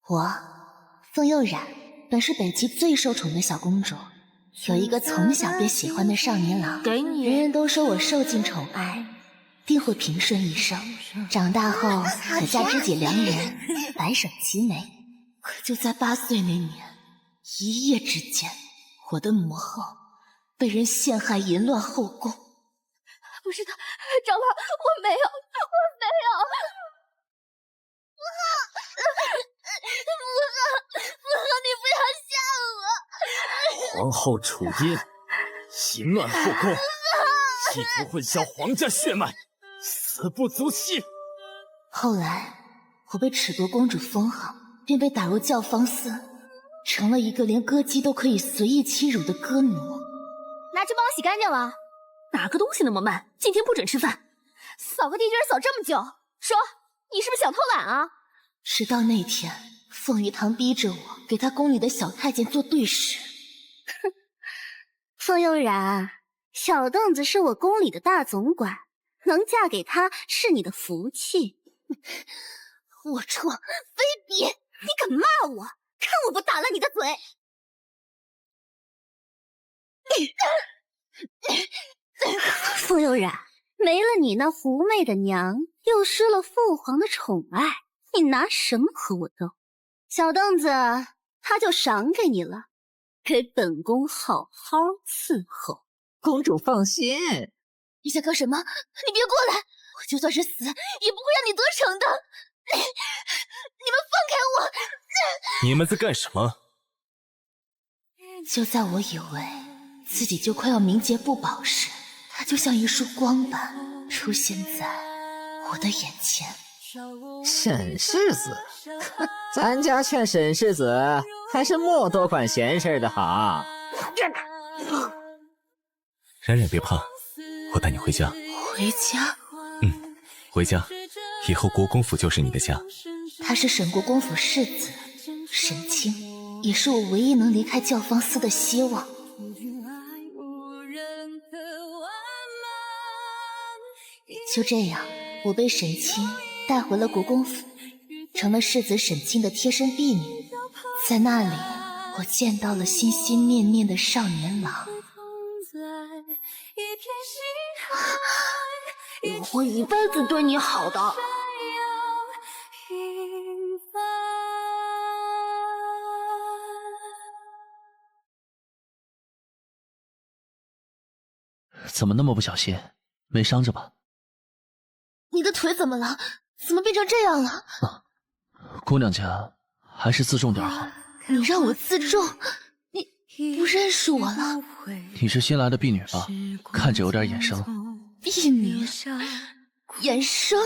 我凤幼冉本是北极最受宠的小公主，有一个从小便喜欢的少年郎，给你。人人都说我受尽宠爱，定会平顺一生，长大后可嫁知己良人，白首齐眉。可就在8岁那年，一夜之间，我的母后被人陷害淫乱后宫。不是的，长老，我没有。母后，你不要吓我！皇后楚音淫乱后宫，企图混淆皇家血脉，死不足惜。后来我被褫夺公主封号，便被打入教坊司，成了一个连歌姬都可以随意欺辱的歌奴。拿去帮我洗干净了。哪个东西那么慢？今天不准吃饭。扫个地居然扫这么久，说你是不是想偷懒啊？直到那天，凤玉堂逼着我给他宫里的小太监做对食。哼，凤悠然，小凳子是我宫里的大总管，能嫁给他是你的福气。龌龊卑鄙！你敢骂我？看我不打烂你的嘴！凤悠然，没了你那狐媚的娘，又失了父皇的宠爱，你拿什么和我斗？小凳子，他就赏给你了，给本宫好好伺候。公主放心。你想干什么？你别过来！我就算是死，也不会让你得逞的！你们放开我！你们在干什么？就在我以为自己就快要冥劫不保时，它就像一束光般出现在我的眼前。沈世子，咱家劝沈世子还是莫多管闲事的好。冉冉别怕，我带你回家。回家？回家，以后国公府就是你的家。他是沈国公府世子，沈清，也是我唯一能离开教坊司的希望。就这样，我被沈清带回了国公府，成了世子沈清的贴身婢女。在那里，我见到了心心念念的少年郎。我会一辈子对你好的。怎么那么不小心？没伤着吧？你的腿怎么了？怎么变成这样了？姑娘家还是自重点好。你让我自重？你不认识我了？你是新来的婢女吧？看着有点眼生。婢女？眼生？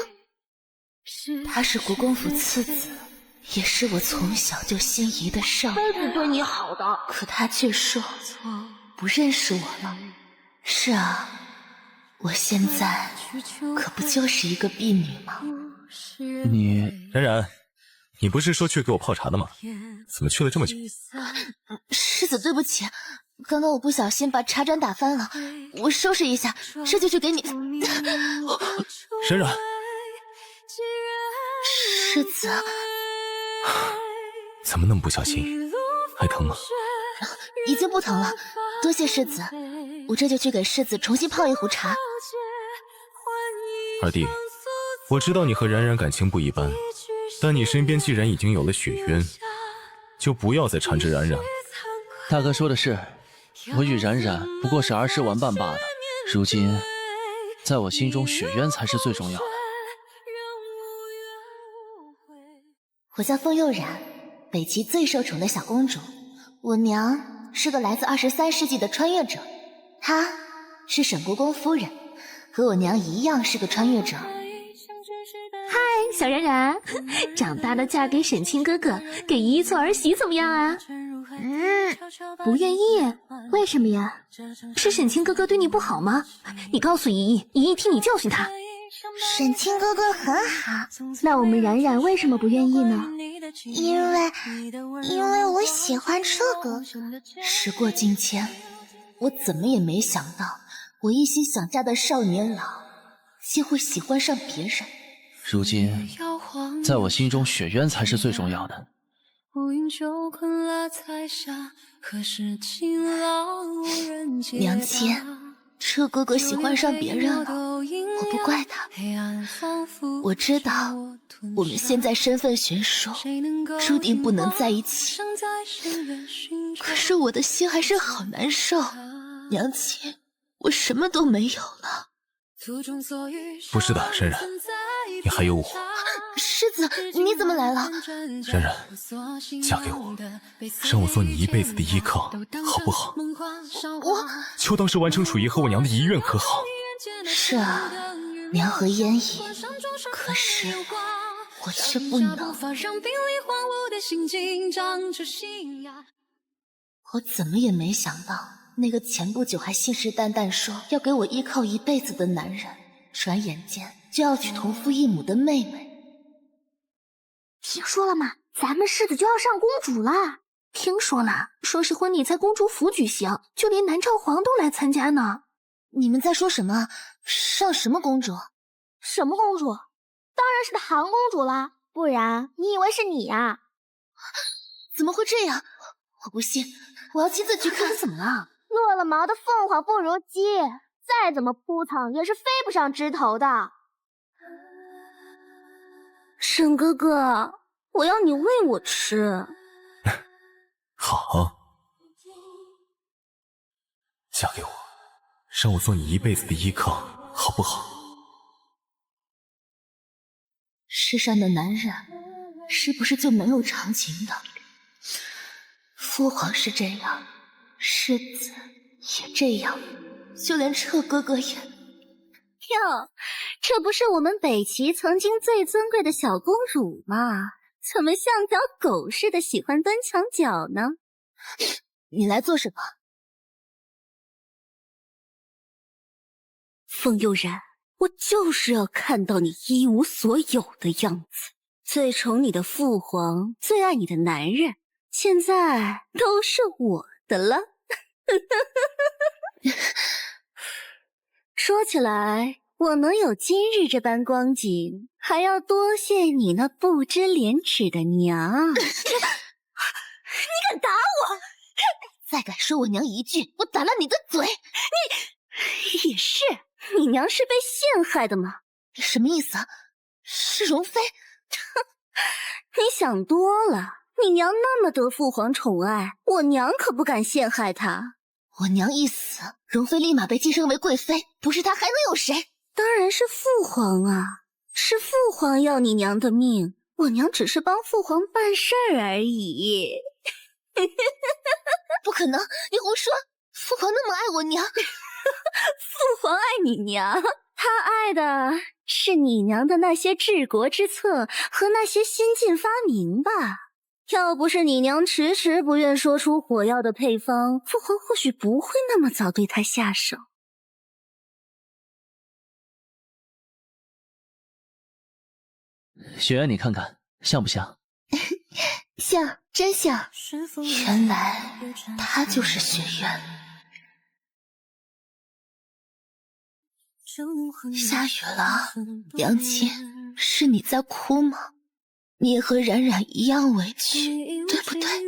她是国公府次子，也是我从小就心仪的少女。辈子对你好的。可她却说不认识我了。是啊，我现在可不就是一个婢女吗？你冉冉，你不是说去给我泡茶的吗？怎么去了这么久？世子，对不起，刚刚我不小心把茶盏打翻了，我收拾一下，这就去给你。冉冉，世子，怎么那么不小心？还疼吗？已经不疼了，多谢世子，我这就去给世子重新泡一壶茶。二弟，我知道你和冉冉感情不一般，但你身边既然已经有了血渊，就不要再缠着冉冉了。大哥说的是，我与冉冉不过是儿时玩伴罢了。如今，在我心中，血渊才是最重要的。我叫凤幼冉，北极最受宠的小公主。我娘是个来自23世纪的穿越者，她是沈国公夫人，和我娘一样是个穿越者。嗨，小冉冉，长大了嫁给沈清哥哥，给姨姨做儿媳怎么样啊？不愿意？为什么呀？是沈清哥哥对你不好吗？你告诉姨姨，姨姨替你教训他。沈清哥哥很好。那我们冉冉为什么不愿意呢？因为我喜欢这个。时过境迁，我怎么也没想到，我一心想嫁的少年郎竟会喜欢上别人。如今，在我心中，血渊才是最重要的。娘亲，彻哥哥喜欢上别人了，我不怪他。我知道我们现在身份悬殊，注定不能在一起。可是我的心还是好难受，娘亲，我什么都没有了。不是的，冉冉，你还有我。世子，你怎么来了？冉冉，嫁给我，让我做你一辈子的依靠，好不好？我就当是完成楚姨和我娘的遗愿，可好？是啊，娘和烟姨，可是我却不能。我怎么也没想到，那个前不久还信誓旦旦说要给我依靠一辈子的男人，转眼间就要娶同父异母的妹妹。听说了吗？咱们世子就要上公主了。听说了，说是婚礼在公主府举行，就连南朝皇都来参加呢。你们在说什么？上什么公主？什么公主？当然是唐公主啦，不然你以为是你呀？怎么会这样？我不信，我要亲自去看。怎么了？落了毛的凤凰不如鸡，再怎么扑腾也是飞不上枝头的。沈哥哥，我要你喂我吃。好，嫁给我，让我做你一辈子的依靠，好不好？世上的男人是不是就没有长情的？父皇是这样，世子也这样，就连彻哥哥也……哟，这不是我们北齐曾经最尊贵的小公主吗？怎么像条狗似的喜欢端墙角呢？你来做什么？风悠然，我就是要看到你一无所有的样子。最宠你的父皇，最爱你的男人，现在都是我的了。说起来，我能有今日这般光景，还要多谢你那不知廉耻的娘。你敢打我？再敢说我娘一句，我打烂你的嘴！你也是，你娘是被陷害的吗？什么意思啊？是容妃？你想多了，你娘那么得父皇宠爱，我娘可不敢陷害她。我娘一死，容妃立马被晋升为贵妃，不是她还能有谁？当然是父皇啊，是父皇要你娘的命，我娘只是帮父皇办事儿而已。不可能，你胡说！父皇那么爱我娘，父皇爱你娘，他爱的是你娘的那些治国之策和那些先进发明吧。要不是你娘迟迟不愿说出火药的配方，父皇或许不会那么早对他下手。雪儿，你看看像不像？像，真像。原来她就是雪渊。下雨了，娘亲，是你在哭吗？你也和冉冉一样委屈，对不对？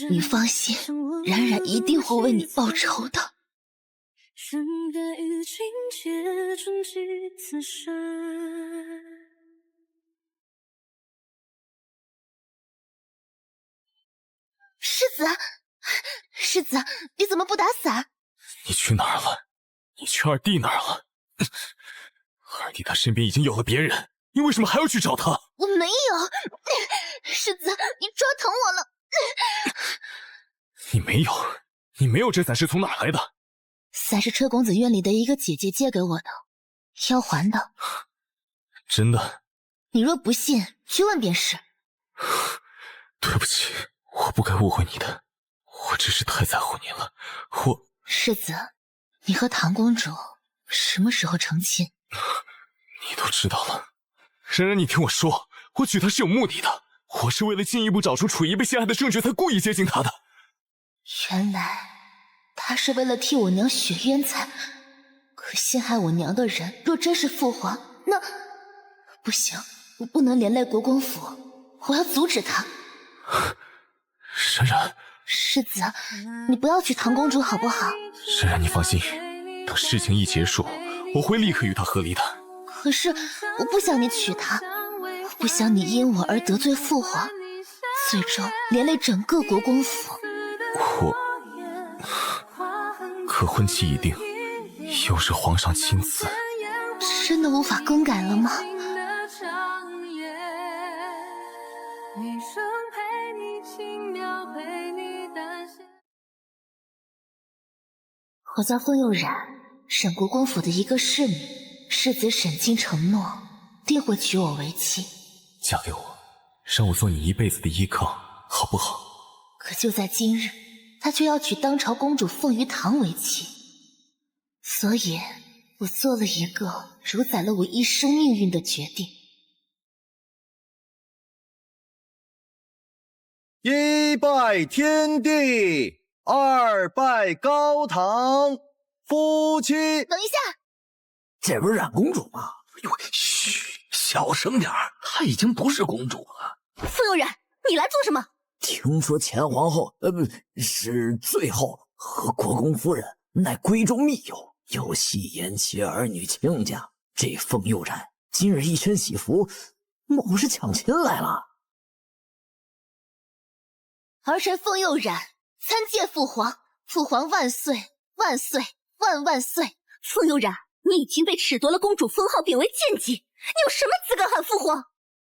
你放心，冉冉一定会为你报仇的。世子，世子，你怎么不打伞？你去哪儿了？你去二弟那儿了？二弟他身边已经有了别人，你为什么还要去找他？我没有，世子，你抓疼我了。你没有这伞是从哪儿来的？伞是车公子院里的一个姐姐借给我的，要还的。真的？你若不信，去问便是。对不起，我不该误会你的，我只是太在乎你了。世子，你和唐公主什么时候成亲？你都知道了。冉冉，你听我说，我娶她是有目的的，我是为了进一步找出楚仪被陷害的证据才故意接近她的。原来他是为了替我娘雪冤才，可陷害我娘的人若真是父皇，那不行，我不能连累国公府，我要阻止他。冉，世子，你不要娶唐公主好不好？冉冉，你放心，等事情一结束，我会立刻与她和离的。可是我不想你娶她，我不想你因我而得罪父皇，最终连累整个国公府。可婚期已定，又是皇上亲赐，真的无法更改了吗？我叫风佑然，沈国公府的一个侍女。世子沈清承诺，定会娶我为妻。嫁给我，让我做你一辈子的依靠，好不好？可就在今日，他却要娶当朝公主凤于堂为妻，所以我做了一个主宰了我一生命运的决定。一拜天地，二拜高堂，夫妻。等一下，这不是冉公主吗？哎呦，嘘，小声点儿，她已经不是公主了。傅有然，你来做什么？听说前皇后，不是最后和国公夫人乃闺中密友，有戏言其儿女亲家。这凤佑然今日一身喜服，莫不是抢亲来了？儿臣凤佑然参见父皇，父皇万岁万岁万万岁！凤佑然，你已经被褫夺了公主封号，贬为贱籍，你有什么资格喊父皇？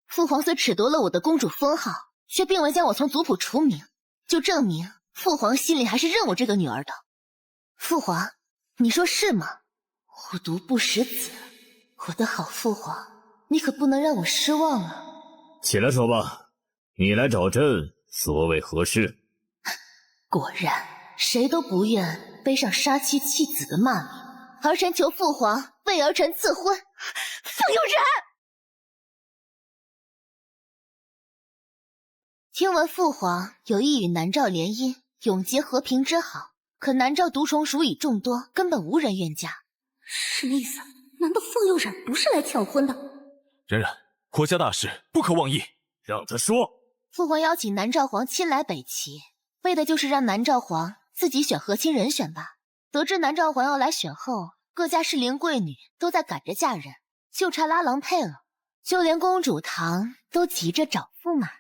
父皇虽褫夺了我的公主封号，却并未将我从族谱除名，就证明父皇心里还是认我这个女儿的。父皇，你说是吗？我独不识子，我的好父皇，你可不能让我失望啊！起来说吧，你来找朕所谓何事？果然，谁都不愿背上杀妻弃子的骂名。儿臣求父皇为儿臣赐婚。凤佑然，听闻父皇有意与南诏联姻，永结和平之好，可南诏独宠属已众多，根本无人愿嫁。什么意思？难道凤佑然不是来抢婚的？冉冉，国家大事不可妄议，让他说。父皇邀请南诏皇亲来北齐，为的就是让南诏皇自己选和亲人选吧。得知南诏皇要来选后，各家适龄贵女都在赶着嫁人，就差拉郎配了。就连公主堂都急着找驸马呢。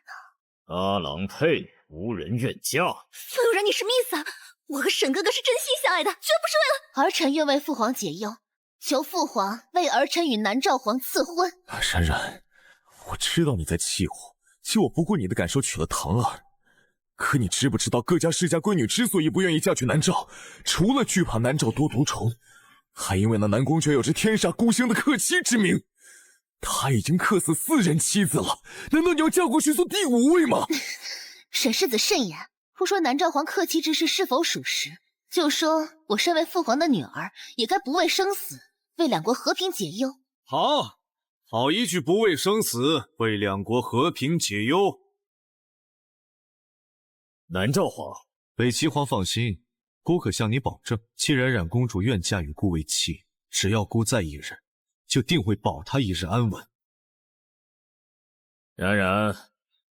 拉郎配，无人愿嫁。凤佑然，你什么意思啊？我和沈哥哥是真心相爱的，绝不是为了……儿臣愿为父皇解忧，求父皇为儿臣与南诏皇赐婚。冉冉，我知道你在气我，气我不顾你的感受娶了堂儿。可你知不知道各家世家闺女之所以不愿意嫁娶南诏，除了惧怕南诏多独宠，还因为那南公爵有着天煞孤星的克妻之名。他已经克死4人妻子了，难道你要嫁过去做第5位吗？沈世子慎言，不说南诏皇克妻之事是否属实，就说我身为父皇的女儿，也该不畏生死，为两国和平解忧。好一句不畏生死，为两国和平解忧。南诏皇，北齐皇放心，孤可向你保证，既然冉公主愿嫁与孤为妻，只要孤在一日，就定会保她一日安稳。冉冉，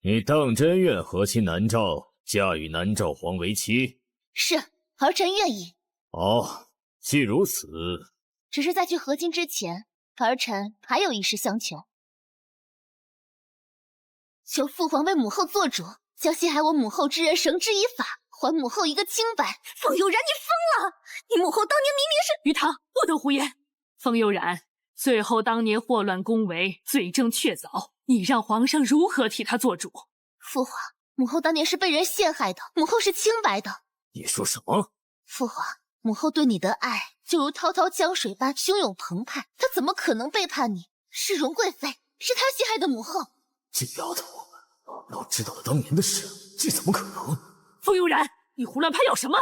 你当真愿和亲南诏，嫁与南诏皇为妻？是，儿臣愿意。好，既如此，只是在去和亲之前，儿臣还有一事相求，求父皇为母后做主，将陷害我母后之人绳之以法，还母后一个清白。凤佑然，你疯了！你母后当年明明是……于堂，不得胡言。凤佑然，最后当年祸乱宫闱，罪证确凿，你让皇上如何替他做主？父皇，母后当年是被人陷害的，母后是清白的。你说什么？父皇，母后对你的爱就如滔滔江水般汹涌澎湃，她怎么可能背叛你？是荣贵妃，是她陷害的母后。这丫头，老知道了当年的事，这怎么可能？凤佑然，你胡乱攀咬什么？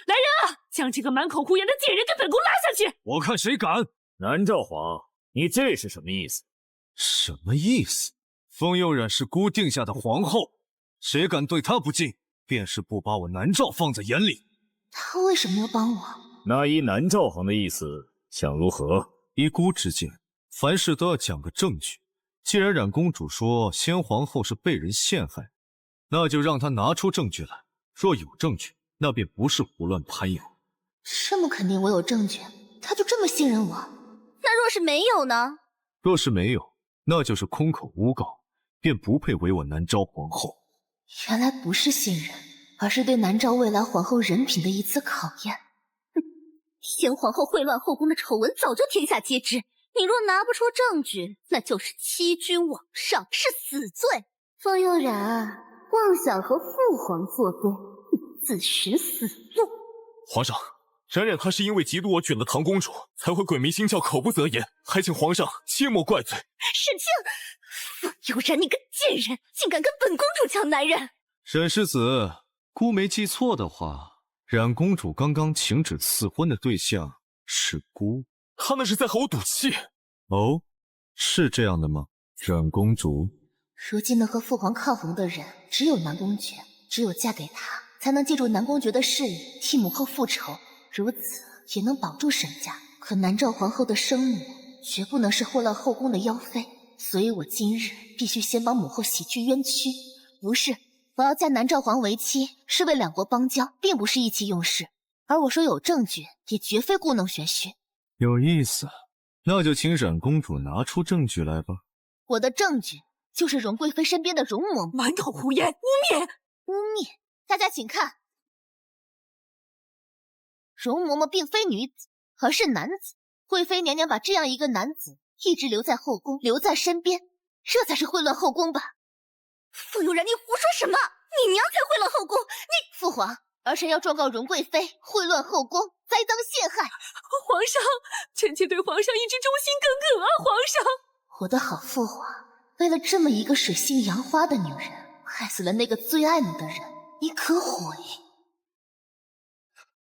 来人啊，将这个满口胡言的贱人给本宫拉下去！我看谁敢！南诏皇，你这是什么意思？什么意思？凤佑然是孤定下的皇后，谁敢对她不敬，便是不把我南诏放在眼里。他为什么要帮我？那依南诏皇的意思，想如何？依孤之见，凡事都要讲个证据。既然冉公主说先皇后是被人陷害，那就让她拿出证据来，若有证据，那便不是胡乱攀有。这么肯定我有证据，他就这么信任我？那若是没有呢？若是没有，那就是空口诬告，便不配为我南诏皇后。原来不是信任，而是对南诏未来皇后人品的一次考验。先皇后秽乱后宫的丑闻早就天下皆知，你若拿不出证据，那就是欺君罔上，是死罪。方佑然妄想和父皇作对，自寻死路。皇上，冉冉她是因为嫉妒我娶了唐公主，才会鬼迷心窍，口不择言，还请皇上切莫怪罪。沈清，方佑然，你个贱人，竟敢跟本公主抢男人！沈世子，姑没记错的话，冉公主刚刚请旨赐婚的对象是姑。她那是在和我赌气。哦，是这样的吗？冉公主，如今能和父皇抗衡的人只有南宫爵，只有嫁给他，才能借助南宫爵的势力替母后复仇，如此也能保住沈家。可南诏皇后的生母绝不能是祸乱后宫的妖妃，所以我今日必须先帮母后洗去冤屈。不是，我要嫁南诏皇为妻，是为两国邦交，并不是意气用事。而我说有证据，也绝非故弄玄虚。有意思，那就请冉公主拿出证据来吧。我的证据就是荣贵妃身边的容嬷嬷。满口胡言，污蔑！污蔑！大家请看，容嬷嬷并非女子，而是男子。贵妃娘娘把这样一个男子一直留在后宫，留在身边，这才是混乱后宫吧？傅悠然，你胡说什么？你娘才混乱后宫！你父皇，儿臣要状告荣贵妃混乱后宫，栽赃陷害。皇上，臣妾对皇上一直忠心耿耿啊！皇上，我的好父皇，为了这么一个水性杨花的女人，害死了那个最爱你的人，你可悔？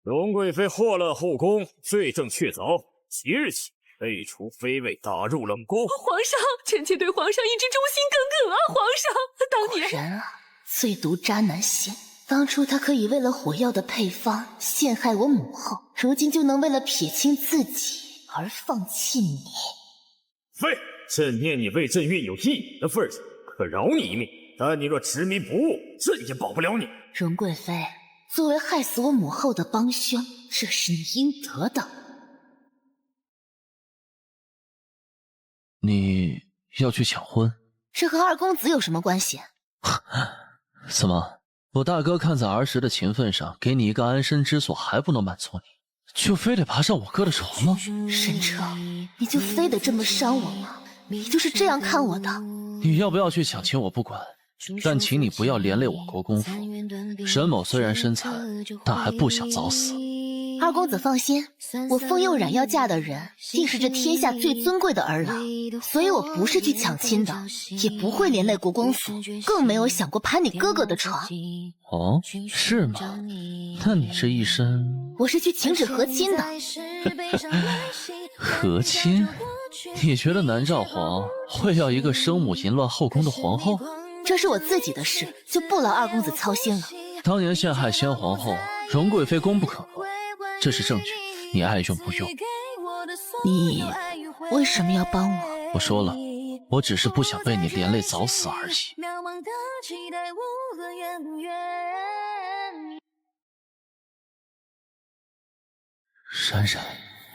荣贵妃祸乱后宫，罪证确凿，即日起废除妃位，打入冷宫。皇上，臣妾对皇上一直忠心耿耿啊！皇上，当年果然啊，最毒渣男心。当初他可以为了火药的配方陷害我母后，如今就能为了撇清自己而放弃你。妃，朕念你为朕运有一的份上，可饶你一命，但你若执迷不悟，朕也保不了你。荣贵妃，作为害死我母后的帮凶，这是你应得的。你要去抢婚？这和二公子有什么关系？怎么，我大哥看在儿时的情分上，给你一个安身之所还不能满足你，就非得爬上我哥的床吗？沈彻，你就非得这么伤我吗？你就是这样看我的？你要不要去抢亲我不管，但请你不要连累我国公府。沈某虽然身残，但还不想早死。二公子放心，我风佑冉要嫁的人定是这天下最尊贵的儿郎，所以我不是去抢亲的，也不会连累国公府，更没有想过攀你哥哥的床。哦，是吗？那你这一身……我是去请旨和亲的。和亲？你觉得南诏皇会要一个生母淫乱后宫的皇后？这是我自己的事，就不劳二公子操心了。当年陷害先皇后，荣贵妃功不可没，这是证据，你爱用不用。你为什么要帮我？我说了，我只是不想被你连累早死而已。冉冉，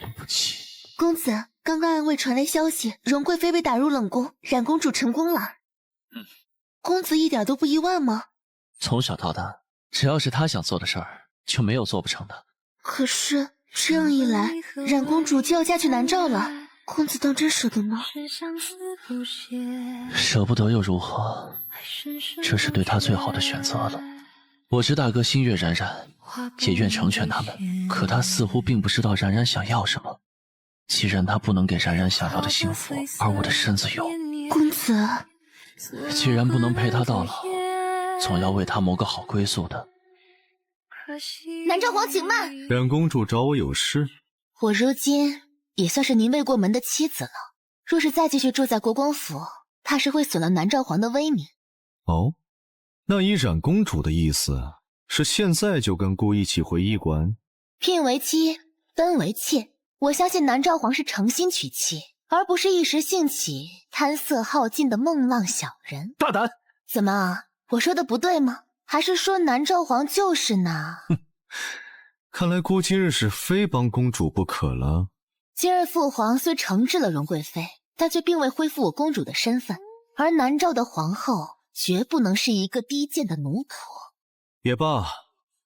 对不起。公子，刚刚暗卫传来消息，荣贵妃被打入冷宫，冉公主成功了。公子一点都不意外吗？从小到大，只要是他想做的事儿，就没有做不成的。可是这样一来，冉公主就要嫁去南诏了，公子当真舍得吗？舍不得又如何？这是对他最好的选择了。我知大哥心悦冉冉，也愿成全他们，可他似乎并不知道冉冉想要什么。既然他不能给冉冉想要的幸福，而我的身子有，公子，既然不能陪他到老，总要为他谋个好归宿的。南诏皇请慢。冉公主找我有事？我如今也算是您未过门的妻子了，若是再继续住在国公府，怕是会损了南诏皇的威名。哦，那以冉公主的意思，是现在就跟姑一起回驿馆？聘为妻，分为妾。我相信南诏皇是诚心娶妻，而不是一时兴起贪色好进的梦浪小人。大胆！怎么，我说的不对吗？还是说南诏皇就是呢？看来姑今日是非帮公主不可了。今日父皇虽惩治了荣贵妃，但却并未恢复我公主的身份，而南诏的皇后绝不能是一个低贱的奴仆。也罢，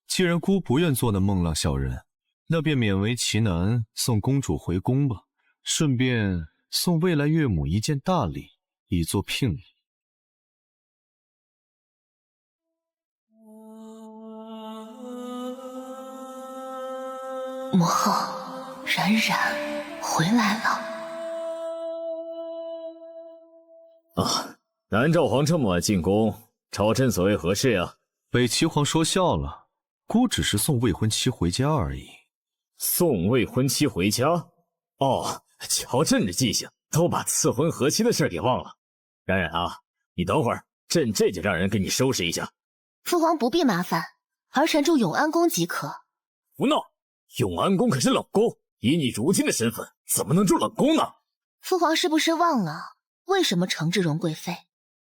既然姑不愿做那孟浪小人，那便勉为其难送公主回宫吧，顺便送未来岳母一件大礼，以作聘礼。母后，冉冉回来了。啊，南诏皇这么晚进宫，朝臣所谓何事呀？北齐皇说笑了，姑只是送未婚妻回家而已。送未婚妻回家？哦，瞧朕这记性，都把赐婚和妻的事给忘了。冉冉啊，你等会儿，朕这就让人给你收拾一下。父皇不必麻烦，儿臣住永安宫即可。胡闹！永安宫可是冷宫，以你如今的身份，怎么能住冷宫呢？父皇是不是忘了为什么惩治荣贵妃？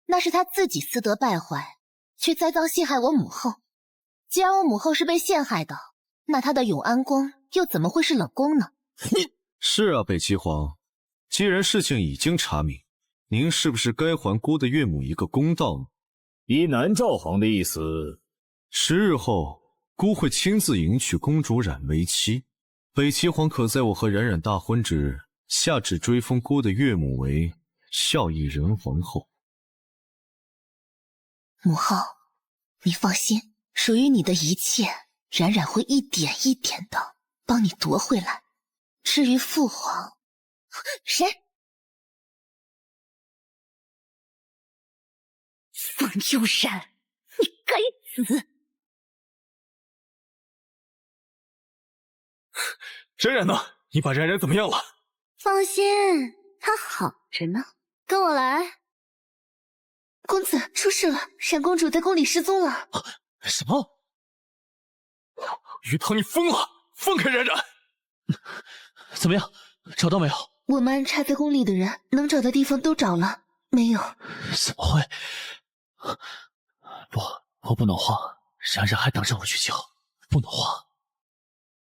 那是他自己私德败坏，却栽赃陷害我母后。既然我母后是被陷害的，那他的永安宫又怎么会是冷宫呢？是啊，北齐皇，既然事情已经查明，您是不是该还姑的岳母一个公道呢？依南诏皇的意思，10日后姑会亲自迎娶公主冉为妻，北齐皇可在我和冉冉大婚之日下旨追封姑的岳母为孝义仁皇后。母后，你放心，属于你的一切，冉冉会一点一点的帮你夺回来。至于父皇，谁？方悠然，你该死！冉冉呢？你把冉冉怎么样了？放心，她好着呢。跟我来。公子，出事了！冉公主在宫里失踪了。什么？于堂，你疯了！放开冉冉！怎么样？找到没有？我们安插在宫里的人，能找的地方都找了，没有。怎么会？不，我不能慌，冉冉还等着我去救，不能慌。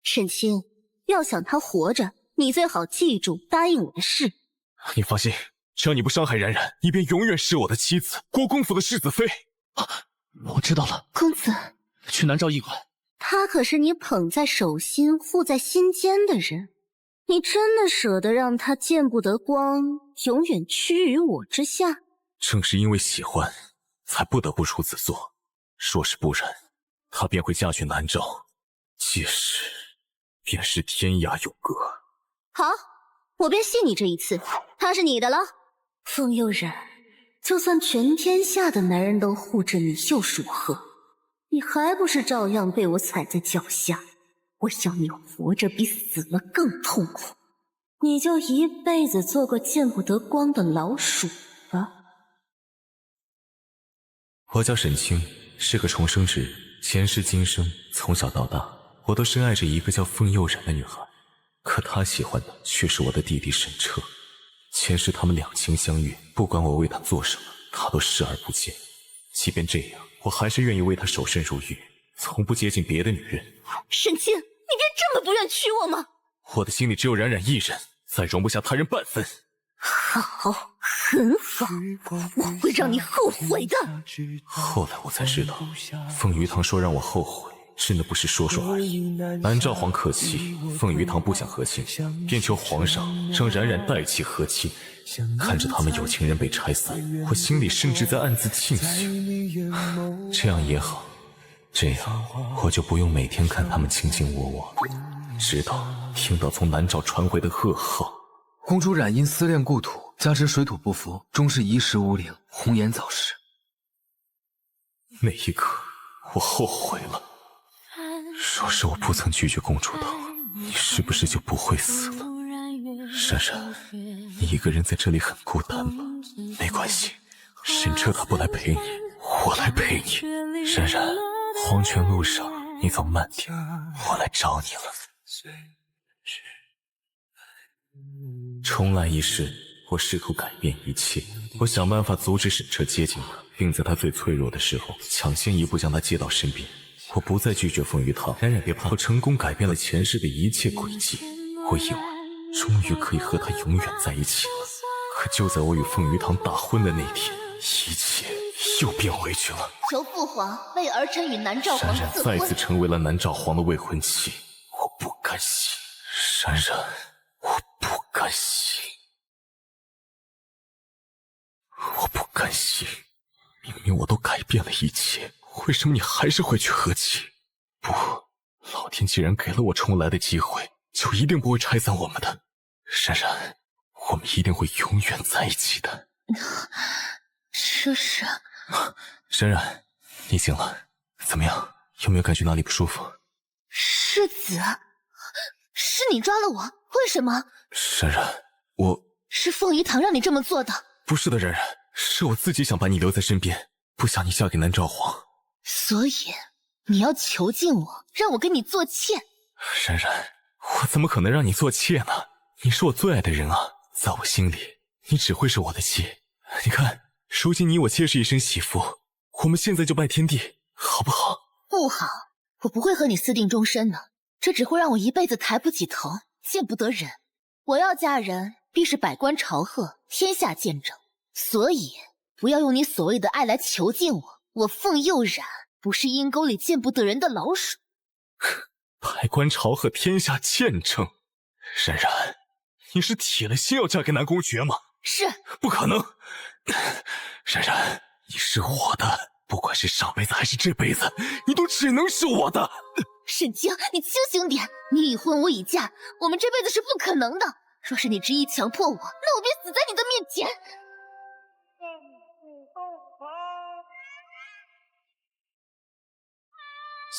沈清，要想她活着，你最好记住答应我的事。你放心，只要你不伤害冉冉，你便永远是我的妻子，国公府的世子妃。我知道了。公子，去南诏驿馆。他可是你捧在手心、护在心间的人，你真的舍得让他见不得光，永远屈于我之下？正是因为喜欢，才不得不如此做。若是不然，她便会嫁去南诏，届时便是天涯永隔。好，我便信你这一次，她是你的了。风悠然，就算全天下的男人都护着你，又如何？你还不是照样被我踩在脚下？我要你活着比死了更痛苦，你就一辈子做个见不得光的老鼠吧。我叫沈清，是个重生之人，前世今生，从小到大，我都深爱着一个叫风悠然的女孩，可她喜欢的却是我的弟弟沈彻。前世他们两情相悦，不管我为他做什么，他都视而不见。即便这样，我还是愿意为他守身如玉，从不接近别的女人。沈清，你便这么不愿娶我吗？我的心里只有冉冉一人，再容不下他人半分。好，很好，我会让你后悔的。后来我才知道，凤鱼堂说让我后悔，真的不是说说而已。南诏皇可气，凤鱼堂不想和亲，便求皇上让冉冉代其和亲。看着他们有情人被拆散，我心里甚至在暗自庆幸。这样也好，这样我就不用每天看他们卿卿我我，直到听到从南诏传回的噩耗。公主冉因思恋故土，加之水土不服，终是遗石无灵，红颜早逝。那一刻，我后悔了。若是我不曾拒绝公主的，你是不是就不会死了？冉冉，你一个人在这里很孤单吗？没关系，沈彻他不来陪你，我来陪你。冉冉，黄泉路上你走慢点，我来找你了。重来一世，我试图改变一切，我想办法阻止沈彻接近他，并在他最脆弱的时候抢先一步将他接到身边。我不再拒绝凤玉堂，冉冉别怕，我成功改变了前世的一切轨迹。我以为终于可以和他永远在一起了，可就在我与凤玉堂大婚的那天，一切又变回去了。求父皇为儿臣与南诏皇冉冉赐婚。再次成为了南诏皇的未婚妻，我不甘心，冉冉，我不甘心，我不甘心。明明我都改变了一切，为什么你还是会去和气？不，老天既然给了我重来的机会，就一定不会拆散我们的。冉冉，我们一定会永远在一起的。这是……冉冉，你醒了，怎么样？有没有感觉哪里不舒服？世子，是你抓了我，为什么？冉冉，我……是凤仪堂让你这么做的。不是的，冉冉，是我自己想把你留在身边，不想你嫁给南诏皇。所以你要囚禁我，让我跟你做妾。冉冉，我怎么可能让你做妾呢？你是我最爱的人啊，在我心里，你只会是我的妾。你看，如今你我皆是一生喜福，我们现在就拜天地，好不好？不好，我不会和你私定终身的，这只会让我一辈子抬不起头，见不得人。我要嫁人，必是百官朝贺，天下见证。所以，不要用你所谓的爱来囚禁我。我凤佑冉不是阴沟里见不得人的老鼠。百官朝贺，天下见证。冉冉，你是铁了心要嫁给南宫爵吗？是。不可能。冉冉，你是我的，不管是上辈子还是这辈子，你都只能是我的。沈清，你清醒点！你已婚，我已嫁，我们这辈子是不可能的。若是你执意强迫我，那我便死在你的面前。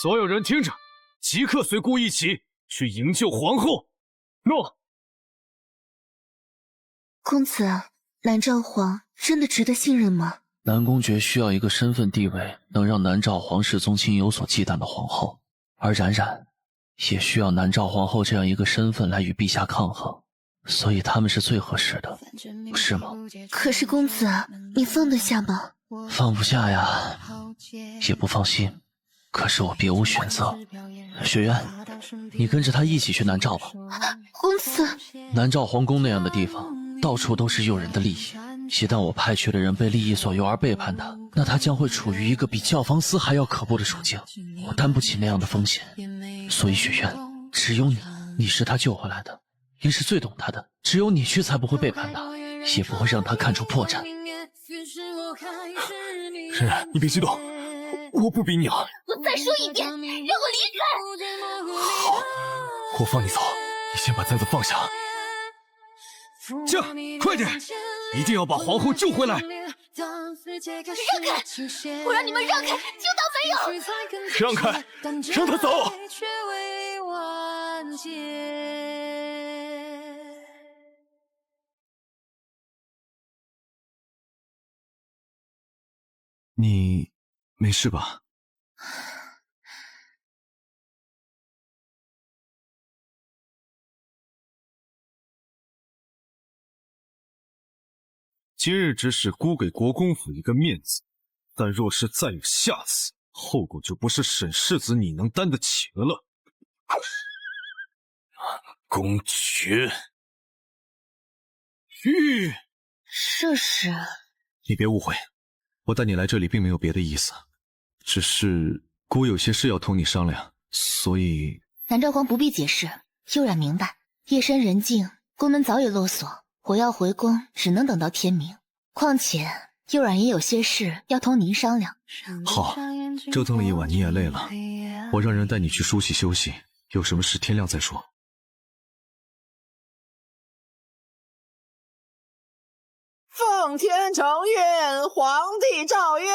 所有人听着，即刻随孤一起去营救皇后。诺。公子，南诏皇真的值得信任吗？南宫爵需要一个身份地位能让南诏皇室宗亲有所忌惮的皇后，而冉冉也需要南诏皇后这样一个身份来与陛下抗衡，所以他们是最合适的，不是吗？可是公子，你放得下吗？放不下呀，也不放心，可是我别无选择。雪渊，你跟着他一起去南诏吧。公子，南诏皇宫那样的地方，到处都是诱人的利益，一旦我派去的人被利益所诱而背叛他，那他将会处于一个比教坊司还要可怖的处境，我担不起那样的风险。所以雪渊，只有你是他救回来的，也是最懂他的，只有你去才不会背叛他，也不会让他看出破绽。冉冉，你别激动，我不逼你了。我再说一遍，让我离开。好，我放你走，你先把簪子放下。驾，快点，一定要把皇后救回来。让开！我让你们让开，听到没有？让开，让他走。你没事吧？今日只是孤给国公府一个面子，但若是再有下次，后果就不是沈世子你能担得起的了。公爵，这是……你别误会，我带你来这里并没有别的意思，只是孤有些事要同你商量，所以……南诏皇不必解释，悠然明白。夜深人静，宫门早已落锁，我要回宫只能等到天明。况且悠然也有些事要同您商量。好，折腾了一晚你也累了，我让人带你去梳洗休息，有什么事天亮再说。奉天承运，皇帝诏曰：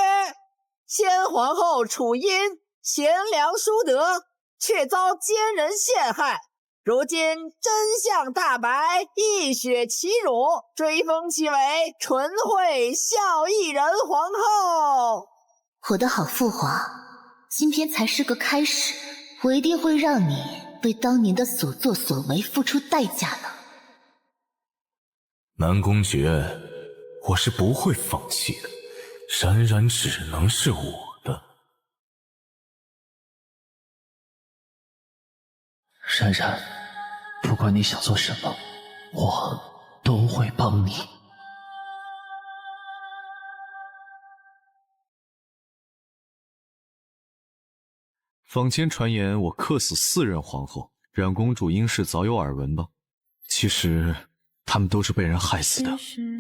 先皇后楚音贤良淑德，却遭奸人陷害，如今真相大白，一雪其辱，追封其为纯惠孝义人皇后。我的好父皇，今天才是个开始，我一定会让你为当年的所作所为付出代价的。南宫诀，我是不会放弃的，冉冉只能是我的。冉冉，不管你想做什么，我都会帮你。坊间传言我克死4任皇后，冉公主应是早有耳闻吧？其实他们都是被人害死的。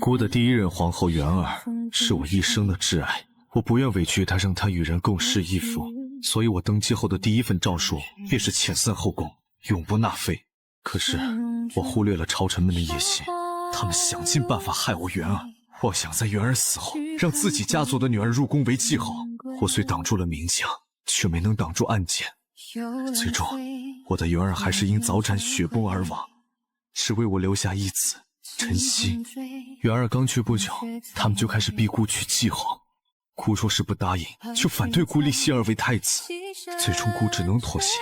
姑的第1任皇后元儿是我一生的挚爱，我不愿委屈她，让她与人共侍一夫，所以我登基后的第1份诏书便是遣散后宫，永不纳妃。可是我忽略了朝臣们的野心，他们想尽办法害我元儿。我想在元儿死后，让自己家族的女儿入宫为继后。我虽挡住了明枪，却没能挡住暗箭，最终我的元儿还是因早产血崩而亡，只为我留下一子晨曦。元儿刚去不久，他们就开始逼姑娶继皇，姑说是不答应，就反对姑立希儿为太子，最终姑只能妥协，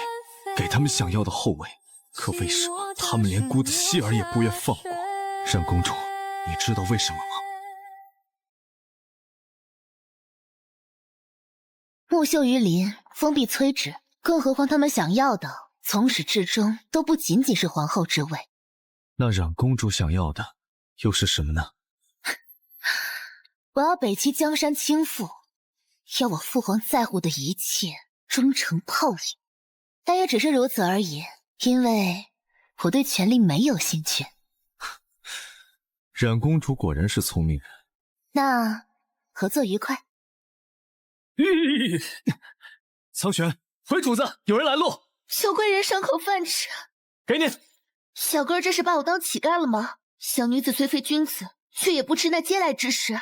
给他们想要的后位。可为什么他们连姑的希儿也不愿放过？冉公主，你知道为什么吗？木秀于林，风必摧之，更何况他们想要的从始至终都不仅仅是皇后之位。那冉公主想要的又是什么呢？我要北齐江山倾覆，要我父皇在乎的一切终成泡影。但也只是如此而已，因为我对权力没有兴趣。冉公主果然是聪明人。那合作愉快。苍玄，回主子，有人来路。小贵人赏口饭吃，给你。小哥这是把我当乞丐了吗？小女子虽非君子，却也不吃那嗟来之食。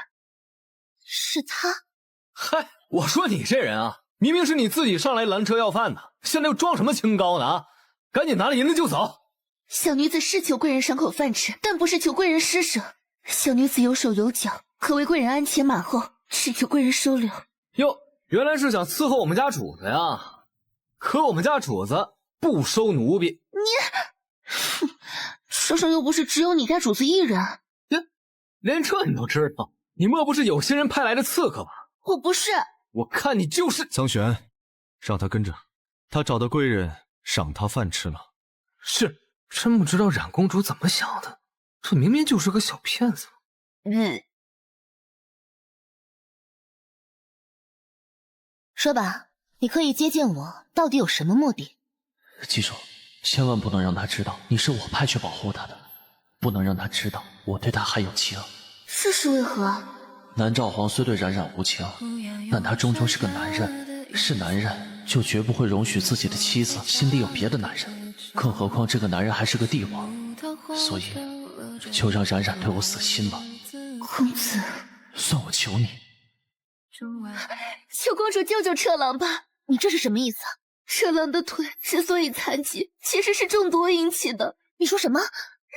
是他？嗨，我说你这人啊，明明是你自己上来拦车要饭的，现在又装什么清高呢啊？赶紧拿了银子就走。小女子是求贵人赏口饭吃，但不是求贵人施舍。小女子有手有脚，可为贵人鞍前马后，是求贵人收留。哟，原来是想伺候我们家主子呀？可我们家主子不收奴婢。你，世上又不是只有你家主子一人。呀，连这你都知道？你莫不是有心人派来的刺客吧？我不是。我看你就是。苍玄，让他跟着，他找到贵人，赏他饭吃了。是，真不知道冉公主怎么想的，这明明就是个小骗子。说吧，你刻意接近我，到底有什么目的？记住，千万不能让他知道你是我派去保护他的，不能让他知道我对他还有情。这是为何？南诏皇虽对冉冉无情，但他终究是个男人，是男人就绝不会容许自己的妻子心里有别的男人，更何况这个男人还是个帝王，所以就让冉冉对我死心吧。公子，算我求你。求公主救救彻郎吧！你这是什么意思啊？彻郎的腿之所以残疾，其实是中毒引起的。你说什么？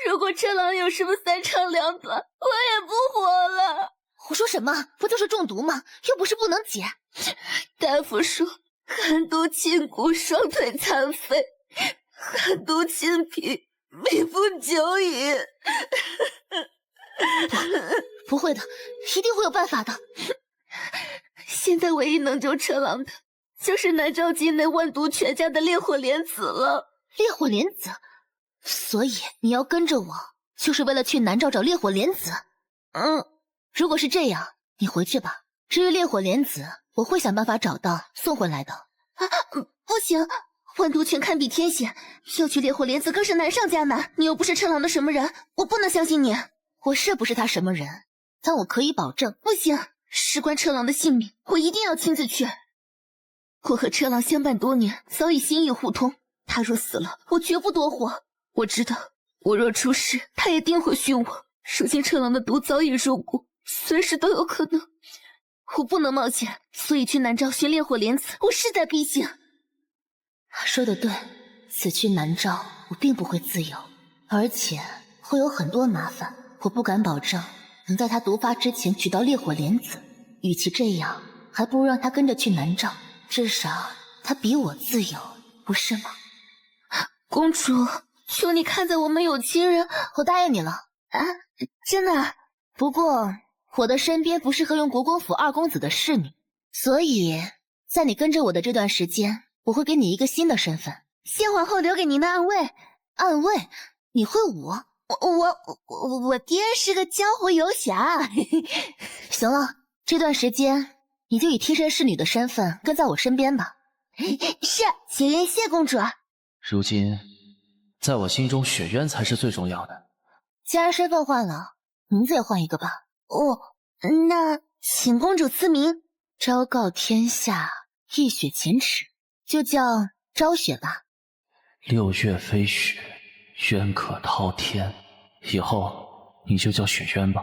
如果彻郎有什么3长2短，我也不活了。胡说什么？不就是中毒吗？又不是不能解。大夫说寒毒侵骨，双腿残废；寒毒侵脾，命不久矣。不会的，一定会有办法的。现在唯一能救彻郎的，就是南诏境内万毒全家的烈火莲子了。烈火莲子？所以你要跟着我，就是为了去南诏找烈火莲子？如果是这样，你回去吧。至于烈火莲子，我会想办法找到，送回来的。不行，万毒全堪比天险，要取烈火莲子更是难上加难。你又不是彻郎的什么人，我不能相信你。我是不是他什么人？但我可以保证，不行，事关彻郎的性命，我一定要亲自去。我和彻郎相伴多年，早已心意互通。他若死了，我绝不多活。我知道，我若出事，他也定会殉我。如今彻郎的毒早已入骨，随时都有可能。我不能冒险，所以去南诏寻烈火莲子，我势在必行。说得对，此去南诏，我并不会自由，而且会有很多麻烦。我不敢保证能在他毒发之前取到烈火莲子，与其这样，还不如让他跟着去南诏，至少他比我自由，不是吗？公主，求你看在我们有情人，我答应你了。真的。不过我的身边不适合用国公府二公子的侍女，所以在你跟着我的这段时间，我会给你一个新的身份。谢皇后留给您的暗卫。暗卫？你会武？我爹是个江湖游侠。行了，这段时间你就以贴身侍女的身份跟在我身边吧。是，雪渊谢公主。如今，在我心中，雪渊才是最重要的。既然身份换了，名字也换一个吧。那请公主赐名。昭告天下，一雪前耻，就叫昭雪吧。六月飞雪，渊可滔天。以后你就叫雪渊吧。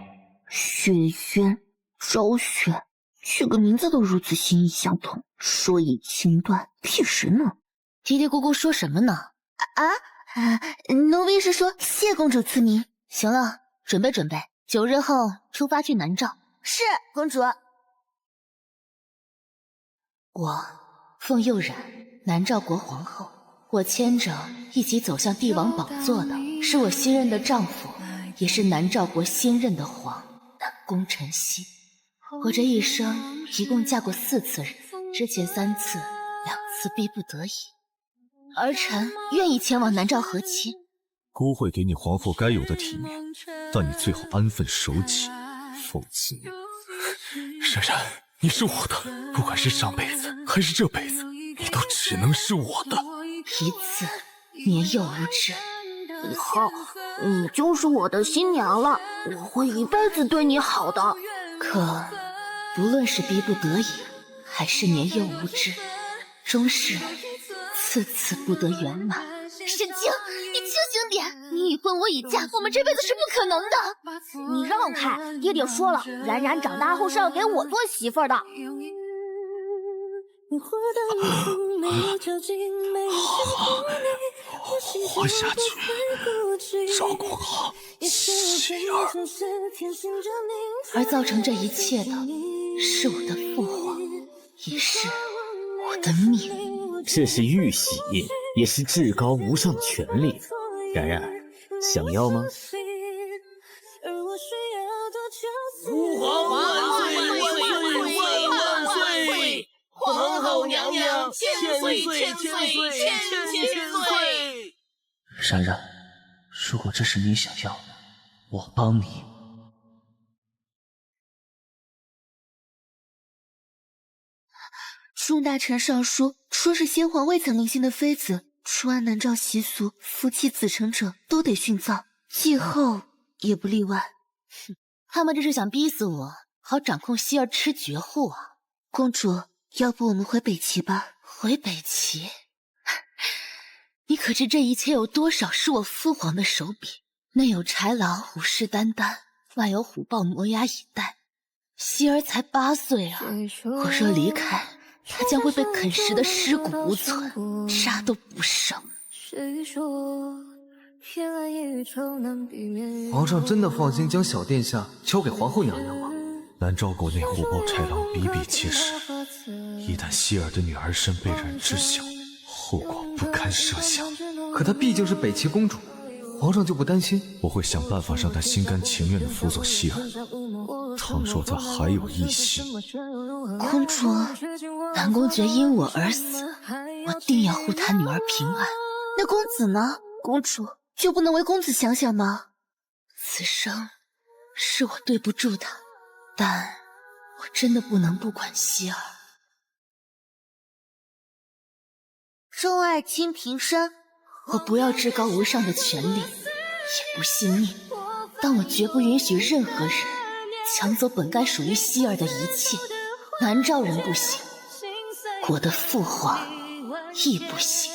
雪渊、昭雪，取个名字都如此心意相通，说以轻断，屁事呢？嘀嘀咕咕说什么呢？奴婢是说谢公主赐名。行了，准备准备，9日后出发去南诏。是，公主。我凤佑然，南诏国皇后。我牵着一起走向帝王宝座的，是我新任的丈夫，也是南诏国新任的皇南宫晨曦。我这一生一共嫁过4次人，之前3次，2次逼不得已。儿臣愿意前往南诏和亲。姑会给你皇后该有的体面，但你最好安分守己，否则……冉冉，你是我的，不管是上辈子还是这辈子，你都只能是我的。一次年幼无知，以后你就是我的新娘了，我会一辈子对你好的。可不论是逼不得已，还是年幼无知，终是次次不得圆满。沈清，你清醒点！你已婚我已嫁，我们这辈子是不可能的。你让开，爹爹说了，冉冉长大后是要给我做媳妇儿的。活下去，照顾好希儿。而造成这一切的是我的父皇，也是我的命。这是玉玺，也是至高无上的权利。冉冉，想要吗？父皇万岁！万岁！皇后娘娘千岁！冉冉，如果这是你想要的，我帮你。众大臣上书，说是先皇未曾临幸的妃子，除按南诏习俗，夫妻子承者都得殉葬，继后也不例外。他们这是想逼死我，好掌控希儿吃绝户啊！公主，要不我们回北齐吧？回北齐？你可知这一切有多少是我父皇的手笔？内有豺狼虎视眈眈，外有虎豹磨牙以待。希儿才8岁啊！我若离开，他将会被啃食的尸骨无存，渣都不剩。皇上真的放心将小殿下交给皇后娘娘吗？南诏国内虎豹豺狼比比皆是，一旦希儿的女儿身被人知晓，后果不堪设想。可她毕竟是北齐公主，皇上就不担心？我会想办法让她心甘情愿地辅佐希儿。倘若她还有异心，公主，南宫爵因我而死，我定要护他女儿平安。那公子呢？公主就不能为公子想想吗？此生是我对不住他，但我真的不能不管希儿。众爱卿平身。我不要至高无上的权利，也不信命，但我绝不允许任何人抢走本该属于希儿的一切。南诏人不行，我的父皇亦不行。